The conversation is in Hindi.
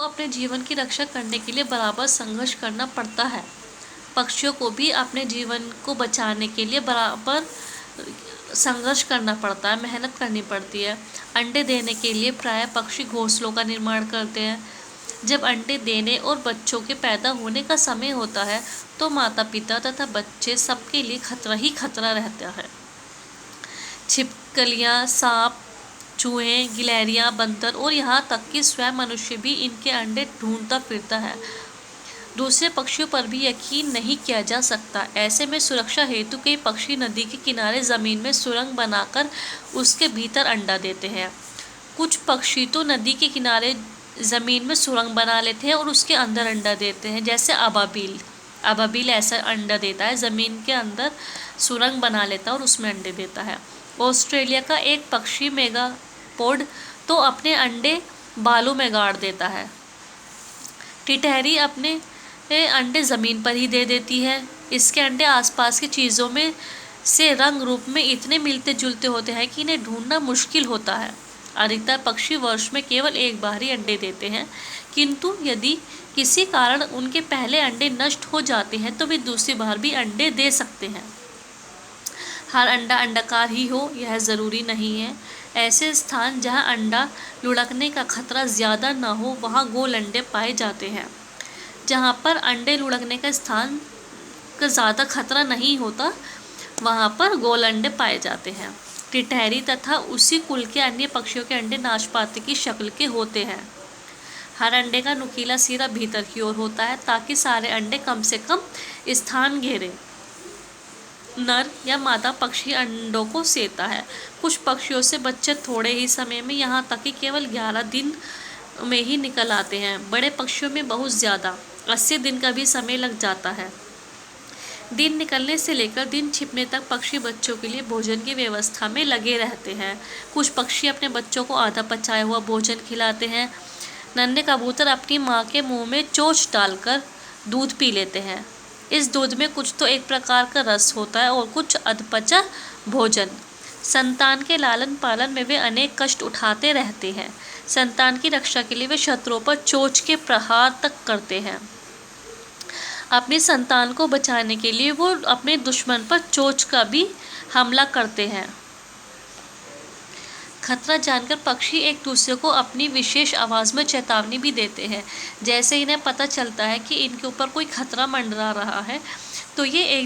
अपने जीवन की रक्षा करने के लिए बराबर संघर्ष करना पड़ता है। पक्षियों को भी अपने जीवन को बचाने के लिए बराबर संघर्ष करना पड़ता है, मेहनत करनी पड़ती है। अंडे देने के लिए प्रायः पक्षी घोंसलों का निर्माण करते हैं। जब अंडे देने और बच्चों के पैदा होने का समय होता है तो माता पिता तथा बच्चे सबके लिए खतरा ही खतरा रहता है। छिपकलियाँ, सांप, चूहे, गिलहरियाँ, बंदर और यहाँ तक कि स्वयं मनुष्य भी इनके अंडे ढूंढता फिरता है। दूसरे पक्षियों पर भी यकीन नहीं किया जा सकता। ऐसे में सुरक्षा हेतु कई पक्षी नदी के किनारे ज़मीन में सुरंग बनाकर उसके भीतर अंडा देते हैं। कुछ पक्षी तो नदी के किनारे ज़मीन में सुरंग बना लेते हैं और उसके अंदर अंडा देते हैं, जैसे अबाबील ऐसा अंडा देता है, ज़मीन के अंदर सुरंग बना लेता है और उसमें अंडे देता है। ऑस्ट्रेलिया का एक पक्षी मेगापोड तो अपने अंडे बालों में गाड़ देता है। टिटहरी अपने अंडे ज़मीन पर ही दे देती है। इसके अंडे आसपास की चीज़ों में से रंग रूप में इतने मिलते जुलते होते हैं कि इन्हें ढूंढना मुश्किल होता है। अधिकतर पक्षी वर्ष में केवल एक बार ही अंडे देते हैं, किंतु यदि किसी कारण उनके पहले अंडे नष्ट हो जाते हैं तो वे दूसरी बार भी अंडे दे सकते हैं। हर अंडा अंडाकार ही हो यह ज़रूरी नहीं है। ऐसे स्थान जहां अंडा लुढ़कने का खतरा ज़्यादा न हो वहां गोल अंडे पाए जाते हैं। जहां पर अंडे लुढ़कने का स्थान का ज़्यादा खतरा नहीं होता वहां पर गोल अंडे पाए जाते हैं। टिटहरी तथा उसी कुल के अन्य पक्षियों के अंडे नाशपाती की शक्ल के होते हैं। हर अंडे का नुकीला सिरा भीतर की ओर होता है ताकि सारे अंडे कम से कम स्थान घेरें। नर या मादा पक्षी अंडों को सेता है। कुछ पक्षियों से बच्चे थोड़े ही समय में, यहाँ तक कि केवल 11 दिन में ही निकल आते हैं। बड़े पक्षियों में बहुत ज़्यादा 80 दिन का भी समय लग जाता है। दिन निकलने से लेकर दिन छिपने तक पक्षी बच्चों के लिए भोजन की व्यवस्था में लगे रहते हैं। कुछ पक्षी अपने बच्चों को आधा पचाया हुआ भोजन खिलाते हैं। नन्हे कबूतर अपनी माँ के मुंह में चोंच डालकर दूध पी लेते हैं। इस दूध में कुछ तो एक प्रकार का रस होता है और कुछ अधपचा भोजन। संतान के लालन पालन में वे अनेक कष्ट उठाते रहते हैं। संतान की रक्षा के लिए वे शत्रुओं पर चोंच के प्रहार तक करते हैं। अपनी संतान को बचाने के लिए वो अपने दुश्मन पर चोंच का भी हमला करते हैं। खतरा जानकर पक्षी एक दूसरे को अपनी विशेष आवाज़ में चेतावनी भी देते हैं। जैसे इन्हें पता चलता है कि इनके ऊपर कोई खतरा मंडरा रहा है तो ये एक